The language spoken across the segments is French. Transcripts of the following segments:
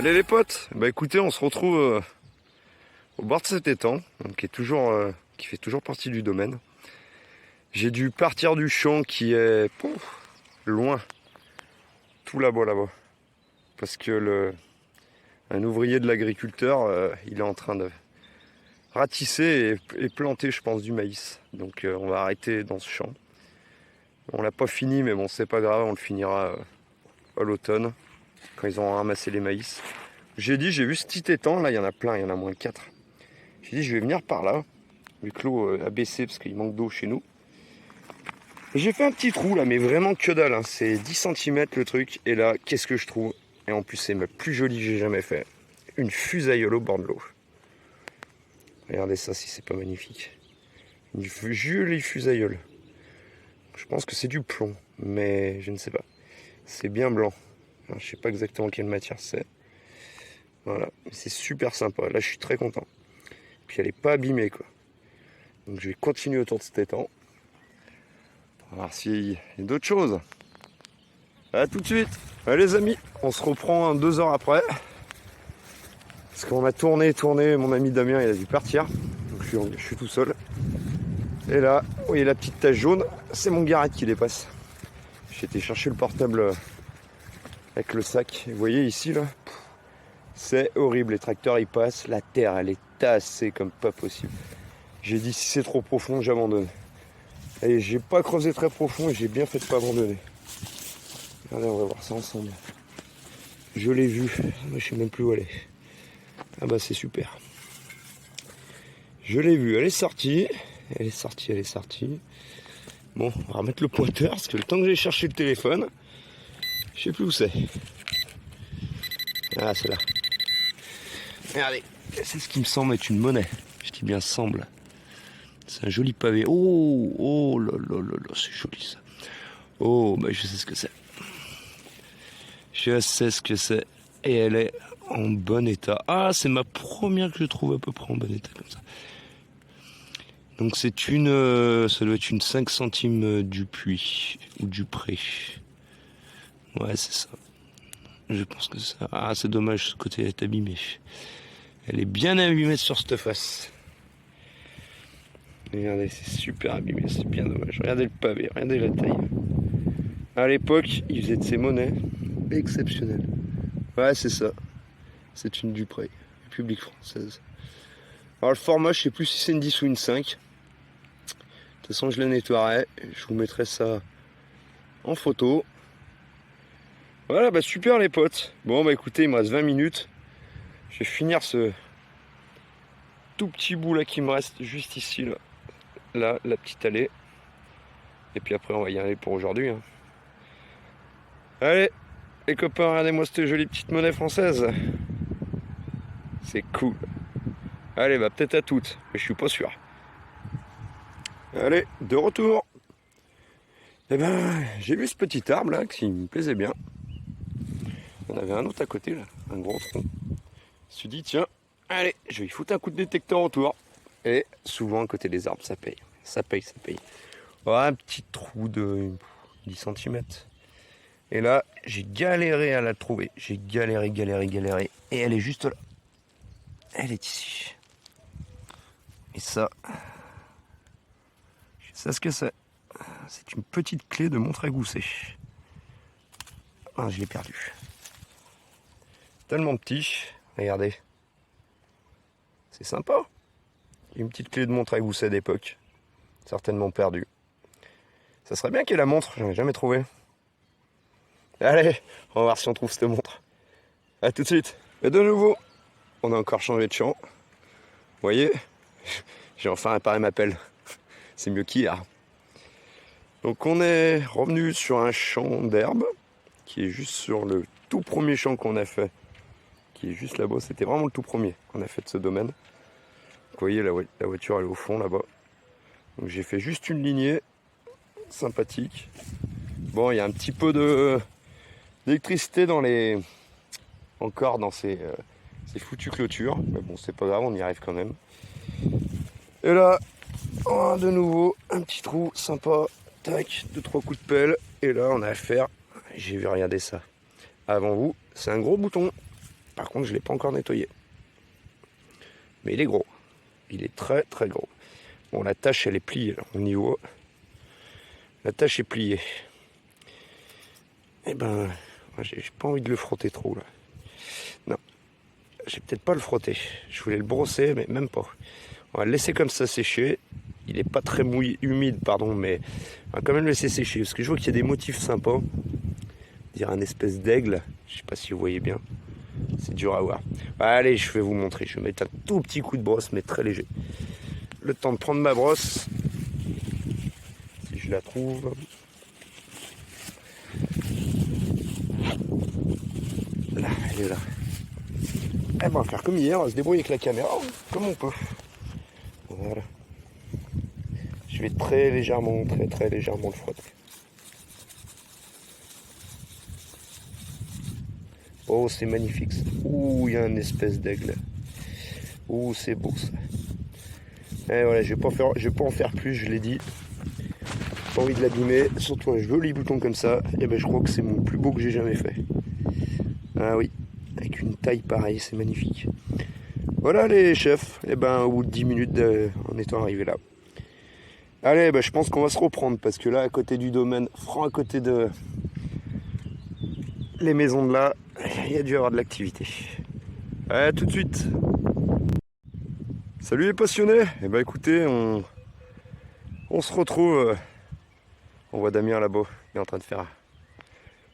Allez les potes, bah écoutez, on se retrouve au bord de cet étang, donc qui fait toujours partie du domaine. J'ai dû partir du champ qui est loin, tout là-bas, parce que un ouvrier de l'agriculteur, il est en train de ratisser et planter, je pense, du maïs. Donc on va arrêter dans ce champ. On l'a pas fini, mais bon, c'est pas grave, on le finira à l'automne, quand ils auront ramassé les maïs. J'ai vu ce petit étang, là il y en a plein, il y en a moins de 4. J'ai dit je vais venir par là, vu que l'eau a baissé parce qu'il manque d'eau chez nous. Et j'ai fait un petit trou là, mais vraiment que dalle, hein. C'est 10 cm le truc, et là qu'est-ce que je trouve? Et en plus c'est le plus joli que j'ai jamais fait. Une fusaïole au bord de l'eau. Regardez ça si c'est pas magnifique. Une jolie fusaïole. Je pense que c'est du plomb, mais je ne sais pas. C'est bien blanc. Alors, je sais pas exactement quelle matière c'est. Voilà, c'est super sympa. Là, je suis très content. Puis elle est pas abîmée, quoi. Donc je vais continuer autour de cet étang. On va voir s'il y a d'autres choses. À tout de suite. Allez les amis, on se reprend 2 heures après. Parce qu'on a tourné. Mon ami Damien, il a dû partir. Donc je suis tout seul. Et là, vous voyez la petite tache jaune, c'est mon Garrett qui dépasse. J'ai été chercher le portable avec le sac. Et vous voyez ici, là, c'est horrible. Les tracteurs, ils passent. La terre, elle est tassée comme pas possible. J'ai dit, si c'est trop profond, j'abandonne. Et j'ai pas creusé très profond et j'ai bien fait de pas abandonner. Regardez, on va voir ça ensemble. Je l'ai vu. Je sais même plus où elle est. Ah bah c'est super. Je l'ai vue. Elle est sortie. Elle est sortie. Bon, on va remettre le pointeur parce que le temps que j'ai cherché le téléphone, je sais plus où c'est. Ah, c'est là. Regardez, c'est ce qui me semble être une monnaie. Je dis bien semble. C'est un joli pavé. Oh là là là là, c'est joli ça. Oh, bah je sais ce que c'est. Je sais ce que c'est. Et elle est en bon état. Ah, c'est ma première que je trouve à peu près en bon état comme ça. Donc c'est ça doit être une 5 centimes du puits ou du pré. Ouais, c'est ça. Je pense que c'est ça. Ah, c'est dommage, ce côté est abîmé. Elle est bien abîmée sur cette face. Regardez, c'est super abîmé, c'est bien dommage. Regardez le pavé, regardez la taille. À l'époque, ils faisaient de ces monnaies exceptionnelles. Ouais, c'est ça. C'est une Dupré, République française. Alors le format, je sais plus si c'est une 10 ou une 5. De toute façon, je la nettoierai. Je vous mettrai ça en photo. Voilà, bah super les potes. Bon, bah écoutez, il me reste 20 minutes. Je vais finir ce tout petit bout là qui me reste juste ici, là. Là, la petite allée. Et puis après, on va y aller pour aujourd'hui, hein. Allez, les copains, regardez-moi cette jolie petite monnaie française. C'est cool. Allez, bah peut-être à toutes, mais je suis pas sûr. Allez, de retour. Eh ben, j'ai vu ce petit arbre là qui me plaisait bien. Il y en avait un autre à côté là, un gros tronc. Je me suis dit tiens, allez, je vais y foutre un coup de détecteur autour. Et souvent à côté des arbres, ça paye. Ça paye. Oh, un petit trou de 10 cm. Et là, j'ai galéré à la trouver. J'ai galéré. Et elle est juste là. Elle est ici. Et ça, je sais ce que c'est. C'est une petite clé de montre à gousset. Ah, je l'ai perdu. Tellement petit. Regardez. C'est sympa. Une petite clé de montre à gousset d'époque. Certainement perdue. Ça serait bien qu'il y ait la montre. J'en ai jamais trouvé. Allez, on va voir si on trouve cette montre. A tout de suite. Et de nouveau, on a encore changé de champ. Vous voyez, j'ai enfin réparé ma pelle. C'est mieux qu'hier. Donc on est revenu sur un champ d'herbe qui est juste sur le tout premier champ qu'on a fait, qui est juste là-bas. C'était vraiment le tout premier qu'on a fait de ce domaine. Donc, vous voyez, la voiture elle est au fond là-bas. Donc j'ai fait juste une lignée sympathique. Bon, il y a un petit peu d'électricité encore dans ces foutues clôtures, mais bon, c'est pas grave, on y arrive quand même. Et là, oh, de nouveau, un petit trou sympa. Tac, 2-3 coups de pelle. Et là, on a affaire. J'ai vu regarder ça. Avant vous, c'est un gros bouton. Par contre, je ne l'ai pas encore nettoyé. Mais il est gros. Il est très très gros. Bon, la tâche, elle est pliée, là, au niveau. La tâche est pliée. Eh ben, j'ai pas envie de le frotter trop, là. Non. J'ai peut-être pas le frotter. Je voulais le brosser, mais même pas. On va le laisser comme ça sécher. Il est pas très mouillé, humide, pardon, mais on va quand même le laisser sécher. Parce que je vois qu'il y a des motifs sympas. Dire un espèce d'aigle. Je sais pas si vous voyez bien. C'est dur à voir. Allez, je vais vous montrer. Je vais mettre un tout petit coup de brosse, mais très léger. Le temps de prendre ma brosse. Si je la trouve. Là, elle est là. Eh ben, on va faire comme hier, on va se débrouiller avec la caméra, comme on peut. Voilà. Je vais très légèrement le frotter. Oh, c'est magnifique ça. Ouh, il y a une espèce d'aigle. Ouh, c'est beau ça. Et voilà, je vais pas en faire plus, je l'ai dit. Pas envie de l'abîmer, surtout un joli bouton comme ça. Et ben, je crois que c'est mon plus beau que j'ai jamais fait. Ah oui, avec une taille pareille, c'est magnifique. Voilà les chefs, et ben au bout de 10 minutes en étant arrivé là. Allez, ben, je pense qu'on va se reprendre parce que là, à côté du domaine, franc à côté de les maisons de là, il y a dû y avoir de l'activité. Allez, tout de suite. Salut les passionnés. Et ben écoutez, on se retrouve. On voit Damien là-bas, il est en train de faire.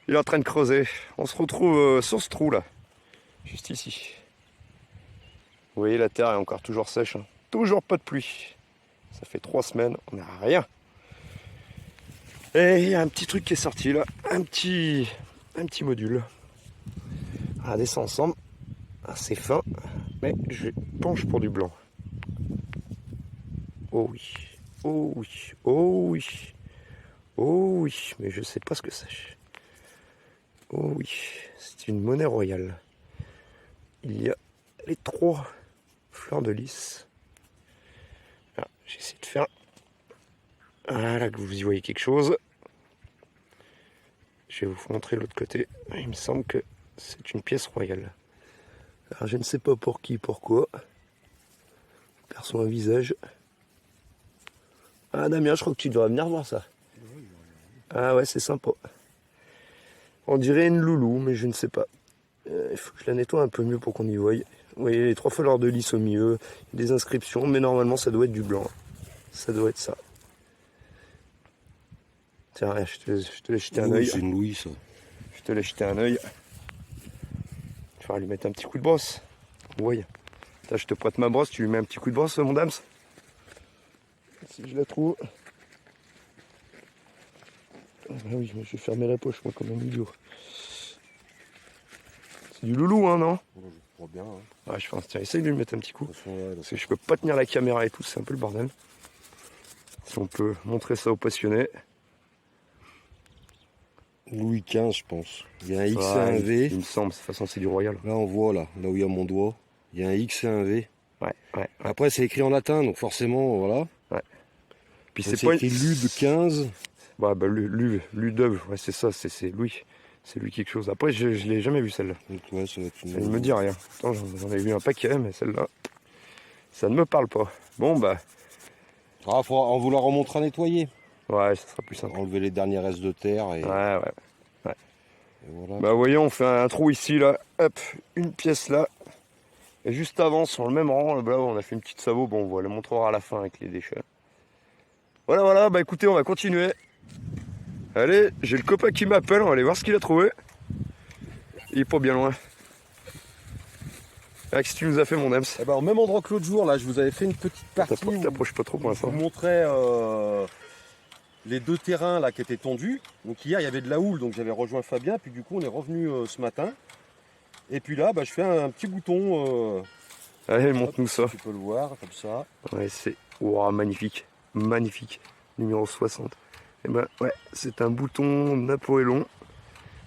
Il est en train de creuser. On se retrouve sur ce trou là, juste ici. Vous voyez, la terre est encore toujours sèche. Hein. Toujours pas de pluie. Ça fait 3 semaines, on n'a rien. Et il y a un petit truc qui est sorti là. Un petit module. On va descendre ensemble. Assez fin. Mais je penche pour du blanc. Oh oui. Oh oui. Oh oui. Oh oui. Mais je sais pas ce que c'est. Oh oui. C'est une monnaie royale. Il y a les 3 fleurs de lys. Ah, j'essaie de faire. Voilà, que vous y voyez quelque chose. Je vais vous montrer l'autre côté. Il me semble que c'est une pièce royale. Alors je ne sais pas pour qui, pourquoi. On perçoit un visage. Ah Damien, je crois que tu devrais venir voir ça. Ah ouais, c'est sympa. On dirait une loulou, mais je ne sais pas. Il faut que je la nettoie un peu mieux pour qu'on y voie. Vous voyez les 3 fleurs de lys au milieu, des inscriptions, mais normalement ça doit être du blanc. Ça doit être ça. Tiens, je te laisse jeter un œil. C'est une Louis ça. Je te laisse jeter un œil. Il faudra lui mettre un petit coup de brosse. Oui. Là, je te prête ma brosse, tu lui mets un petit coup de brosse, mon dame. Si je la trouve. Ah oui, je vais fermer la poche, moi, comme un idiot. C'est du loulou, hein, non? Je crois bien. Hein. Ouais, je pense. Tiens, essaye de lui mettre un petit coup. Ouais, Parce que je peux pas tenir la caméra et tout, c'est un peu le bordel. Si on peut montrer ça aux passionnés. Louis XV, je pense. Il y a un X et Ouais, un V. Il me semble, de toute façon, c'est du royal. Là, on voit, là où il y a mon doigt, il y a un X et un V. Ouais. Après, c'est écrit en latin, donc forcément, voilà. Puis C'est c'est pas écrit Lude 15. Bah, Ludov, ouais, c'est ça, c'est lui. C'est lui quelque chose. Après, je l'ai jamais vu celle-là. Donc, ouais, ça va être une... Elle ne me dit rien. Pourtant, j'en ai vu un paquet, mais celle-là, ça ne me parle pas. Bon, bah, Ah, on vous la remontera nettoyer. ouais, ça sera plus simple. Enlever les derniers restes de terre et, Ouais. et voilà. Bah, voyons, on fait un trou ici, là. Hop, une pièce là. Et juste avant, sur le même rang, là, on a fait une petite sabot. Bon, on va le montrera à la fin avec les déchets. Voilà, bah écoutez, on va continuer. Allez, j'ai le copain qui m'appelle, on va aller voir ce qu'il a trouvé. Il est pas bien loin. Qu'est-ce que tu nous as fait, mon Ems? Eh ben, au même endroit que l'autre jour, là, je vous avais fait une petite partie où T'approches pas trop pour je vous l'instant. montrais les 2 terrains là qui étaient tondus. Donc hier, il y avait de la houle, donc j'avais rejoint Fabien. Puis du coup, on est revenu ce matin. Et puis là, bah, je fais un petit bouton. Allez, montre-nous ça. Tu peux le voir, comme ça. Ouais, c'est wow, magnifique. Magnifique. Numéro 60. Et ben ouais, c'est un bouton Napoléon.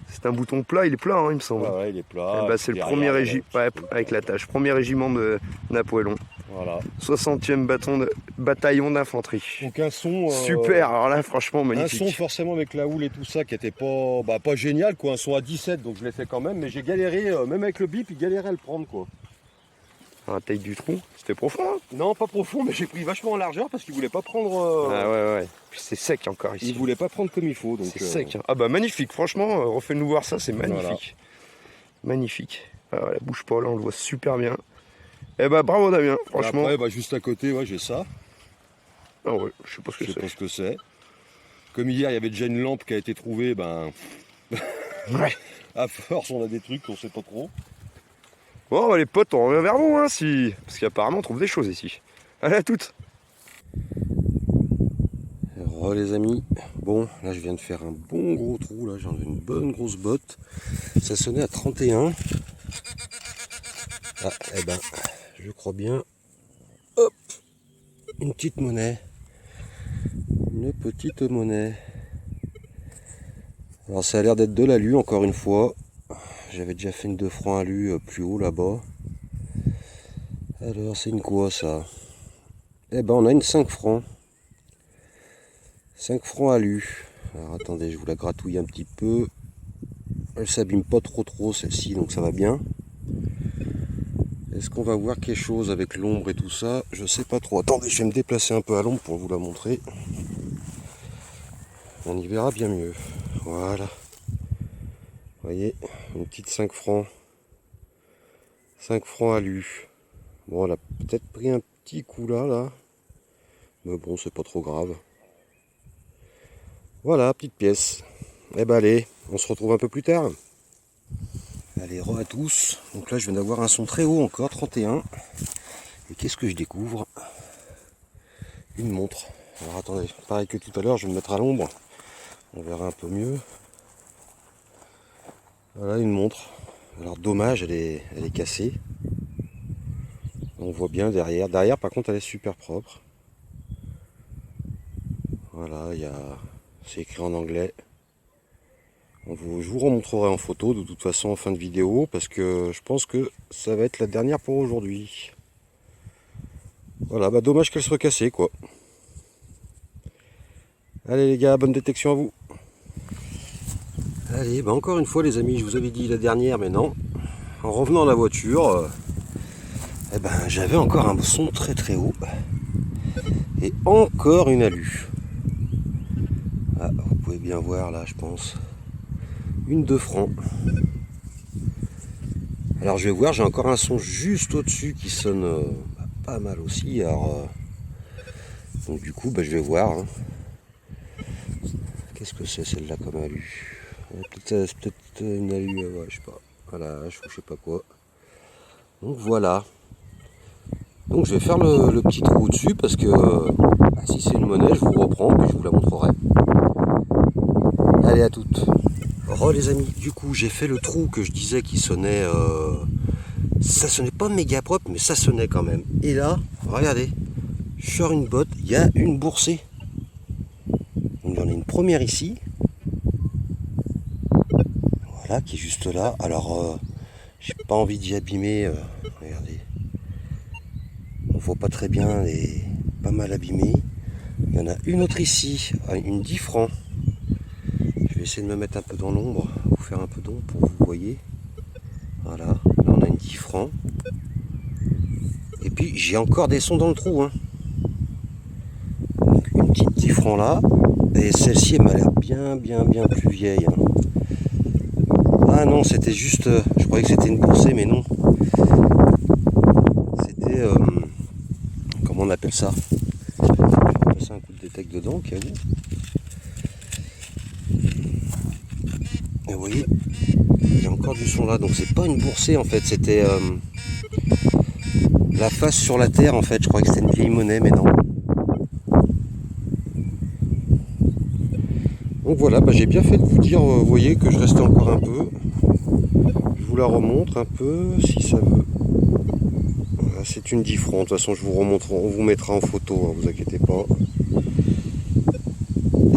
C'est un bouton plat, il est plat, hein, il me semble. Ouais, il est plat. Eh ben, c'est le premier régiment, ouais, avec la tâche. Premier régiment de Napoléon. Voilà. 60e bataillon d'infanterie. Donc un son... Super, alors là franchement magnifique. Un son forcément avec la houle et tout ça qui était pas génial quoi, un son à 17 donc je l'ai fait quand même, mais j'ai galéré, même avec le bip il galérait à le prendre quoi. La taille du trou, c'était profond hein? Non pas profond mais j'ai pris vachement en largeur parce qu'il voulait pas prendre... Ah ouais, puis c'est sec encore ici. Il voulait pas prendre comme il faut donc... C'est sec, hein. Ah bah magnifique, franchement, refais-nous voir ça, c'est magnifique. Voilà. Magnifique. Alors, elle bouge pas là, on le voit super bien. Eh bah bravo Damien, franchement. Après, juste à côté, ouais, j'ai ça. Ah ouais, je sais pas ce que c'est. Comme hier, il y avait déjà une lampe qui a été trouvée, ouais. À force, on a des trucs qu'on sait pas trop. Bon, bah, les potes, on revient vers vous, hein, parce qu'apparemment, on trouve des choses ici. Allez, à toutes. Alors, les amis, bon, là, je viens de faire un bon gros trou, là, j'en ai une bonne grosse botte. Ça sonnait à 31. Ah, eh ben, je crois bien. Hop, une petite monnaie. Une petite monnaie. Alors ça a l'air d'être de l'alu encore une fois. J'avais déjà fait une 2 francs alu plus haut là-bas. Alors c'est une quoi ça? Eh ben on a une 5 francs. 5 francs alu. Alors attendez, je vous la gratouille un petit peu. Elle s'abîme pas trop celle-ci, donc ça va bien. Est-ce qu'on va voir quelque chose avec l'ombre et tout ça? Je sais pas trop. Attendez, je vais me déplacer un peu à l'ombre pour vous la montrer. On y verra bien mieux. Voilà. Vous voyez, une petite 5 francs. 5 francs alu. Bon, elle a peut-être pris un petit coup là. Mais bon, c'est pas trop grave. Voilà, petite pièce. Eh ben allez, on se retrouve un peu plus tard. Allez, re à tous. Donc là, je viens d'avoir un son très haut encore, 31. Et qu'est-ce que je découvre? Une montre. Alors attendez, pareil que tout à l'heure, je vais me mettre à l'ombre. On verra un peu mieux. Voilà une montre. Alors dommage, elle est cassée. On voit bien derrière. Derrière, par contre, elle est super propre. Voilà, c'est écrit en anglais. Je vous remontrerai en photo de toute façon en fin de vidéo parce que je pense que ça va être la dernière pour aujourd'hui. Voilà, bah dommage qu'elle soit cassée quoi. Allez les gars, bonne détection à vous. Allez, bah encore une fois les amis, je vous avais dit la dernière mais non. En revenant à la voiture, eh ben, j'avais encore un son très haut. Et encore une alu. Ah, vous pouvez bien voir là je pense. Une 2 francs. Alors je vais voir, j'ai encore un son juste au-dessus qui sonne pas mal aussi. Alors, donc du coup, je vais voir. Hein. Qu'est-ce que c'est celle-là comme alu? C'est peut-être une alu, ouais, je sais pas. Voilà, je sais pas quoi. Donc voilà. Donc je vais faire le petit trou au-dessus parce que si c'est une monnaie, je vous reprends puis je vous la montrerai. Allez à toutes. Les amis, du coup j'ai fait le trou que je disais qui sonnait, ça sonnait pas méga propre mais ça sonnait quand même. Et là, regardez, je sors une botte, il y a une boursée. Donc j'en ai une première ici. Voilà, qui est juste là. Alors j'ai pas envie d'y abîmer, regardez. On voit pas très bien, elle est pas mal abîmée. Il y en a une autre ici, une 10 francs. Je vais essayer de me mettre un peu dans l'ombre, vous faire un peu d'ombre pour que vous voyez. Voilà, là on a une 10 francs. Et puis j'ai encore des sons dans le trou. Hein. Donc une petite 10 francs là. Et celle-ci elle m'a l'air bien plus vieille. Hein. Ah non, c'était juste, je croyais que c'était une boursée, mais non. C'était, comment on appelle ça? Je vais passer un coup de détecte dedans, au cas où. Et vous voyez, il y a encore du son là, donc c'est pas une boursée en fait, c'était la face sur la terre en fait, je croyais que c'était une vieille monnaie, mais non. Donc voilà, j'ai bien fait de vous dire, vous voyez que je restais encore un peu. Je vous la remontre un peu, si ça veut. Voilà, c'est une 10 francs, de toute façon je vous remontre, on vous mettra en photo, hein, vous inquiétez pas.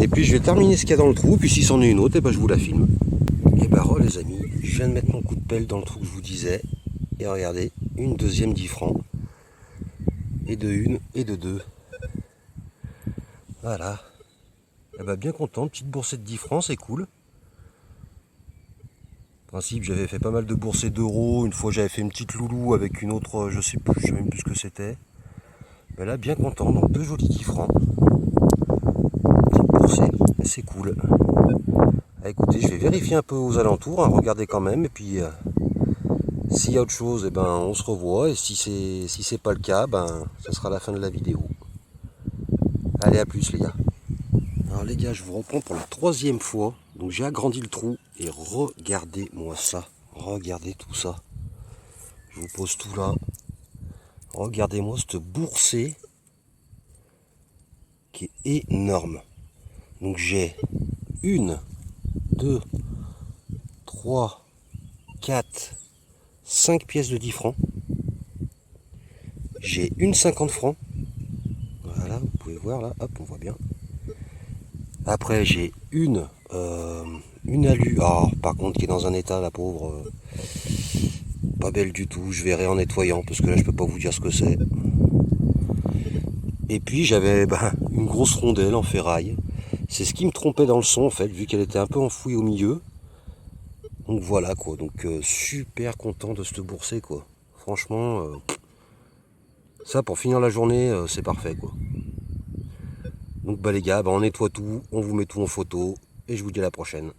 Et puis je vais terminer ce qu'il y a dans le trou, puis si c'en est une autre, et je vous la filme. Et les amis, je viens de mettre mon coup de pelle dans le trou que je vous disais. Et regardez, une deuxième 10 francs. et de 1 et de 2. Voilà. Eh ben, bien content, petite boursée de 10 francs, c'est cool. En principe, j'avais fait pas mal de boursées d'euros. Une fois, j'avais fait une petite loulou avec une autre, je sais même plus ce que c'était. Mais là, bien content, donc 2 jolis 10 francs. Petite boursée, c'est cool. Ah, écoutez, je vais vérifier un peu aux alentours, hein, regarder quand même, et puis s'il y a autre chose, eh ben, on se revoit, et si c'est pas le cas, ben, ça sera la fin de la vidéo. Allez, à plus les gars. Alors les gars, je vous reprends pour la 3e fois. Donc j'ai agrandi le trou et regardez-moi ça. Regardez tout ça. Je vous pose tout là. Regardez-moi cette boursée qui est énorme. Donc j'ai 1, 2, 3, 4, 5 pièces de 10 francs. J'ai une 50 francs. Voilà, vous pouvez voir là, hop, on voit bien. Après j'ai une alu, par contre qui est dans un état, la pauvre, pas belle du tout, je verrai en nettoyant, parce que là je peux pas vous dire ce que c'est. Et puis j'avais une grosse rondelle en ferraille, c'est ce qui me trompait dans le son en fait, vu qu'elle était un peu enfouie au milieu. Donc voilà quoi, donc super content de cette boursée quoi, franchement, ça pour finir la journée c'est parfait quoi. Donc les gars, on nettoie tout, on vous met tout en photo, et je vous dis à la prochaine.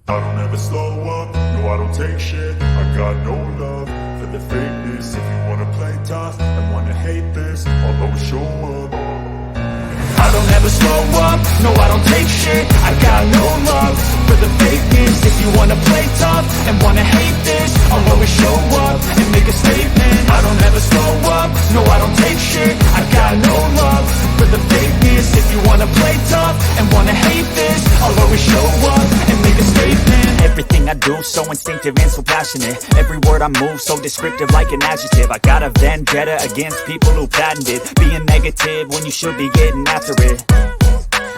I don't ever slow up, no I don't take shit. I got no love for the fakeness. If you wanna play tough and wanna hate this, I'll always show up. I don't ever slow up, no I don't take shit. I got no love for the fakeness. If you wanna play tough and wanna hate this, I'll always show up and make a statement. I don't ever slow up, no I don't take shit. I got no love for the fakeness. If you wanna play tough and wanna hate this, I'll always show up and make a statement. Everything I do so instinctive and so passionate. Every word I move so descriptive like an adjective. I got a vendetta against people who patented being negative when you should be getting after it.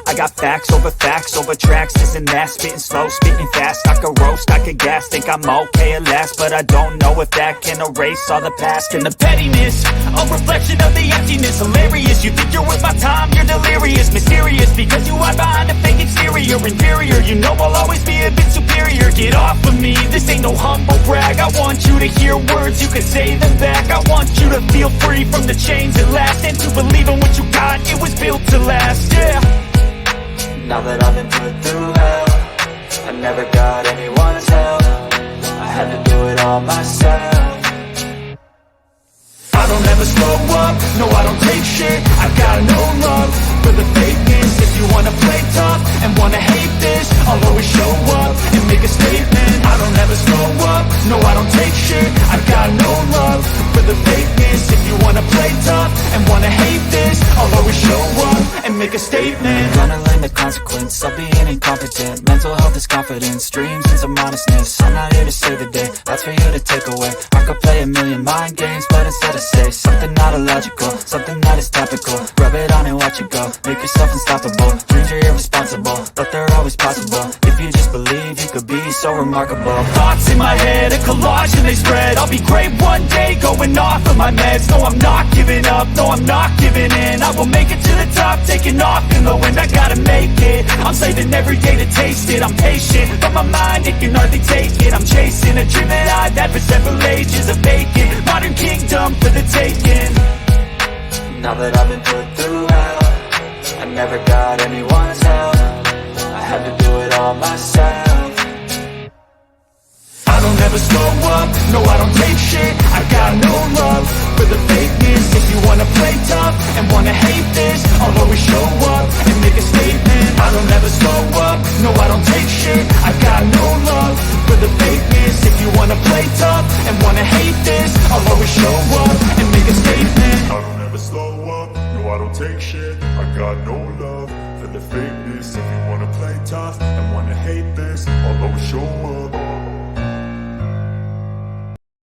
I got facts over tracks, this and that. Spitting slow, spitting fast. I could roast, I could gas. Think I'm okay at last, but I don't know if that can erase all the past. And the pettiness, a reflection of the emptiness. Hilarious, you think you're worth my time, you're delirious. Mysterious, because you hide behind a fake exterior. Inferior, you know I'll always be a bit superior. Get off of me, this ain't no humble brag. I want you to hear words, you can say them back. I want you to feel free from the chains at last, and to believe in what you got, it was built to last, yeah. Now that I've been put through hell, I never got anyone's help. I had to do it all myself. I don't ever slow up, no I don't take shit. I got no love for the fakeness. If you wanna play tough and wanna hate this, I'll always show up and make a statement. I don't ever slow up, no I don't take shit. I got no love for the fakeness. If you wanna play tough and wanna hate this, I'll always show up and make a statement. Gonna learn the consequence of being incompetent. Mental health is confidence, dreams and some honestness. I'm not here to save the day, that's for you to take away. I could play a million mind games, but instead I say something not illogical, something that is topical. Rub it on and watch it go, make yourself unstoppable. Dreams are irresponsible, but they're always possible. If you just believe, you could be so remarkable. Thoughts in my head, a collage and they spread. I'll be great one day, going off of my meds. No I'm not giving up, no I'm not giving in. I will make it to the top, taking off in the wind. I gotta make it, I'm saving every day to taste it. I'm patient, but my mind, it can hardly take it. I'm chasing a dream that I've had for several ages. A vacant, modern kingdom for the taking. Now that I've been put through hell, I never got anyone's help. I had to do it all myself. I don't ever slow up, no I don't take shit. I got no love for the fakeness. If you wanna play tough and wanna hate this, I'll always show up and make a statement. I don't ever slow up, no I don't take shit. I got no love for the fakeness. If you wanna play tough and wanna hate this, I'll always show up and make a statement. I don't ever slow up, no I don't take shit. I got no love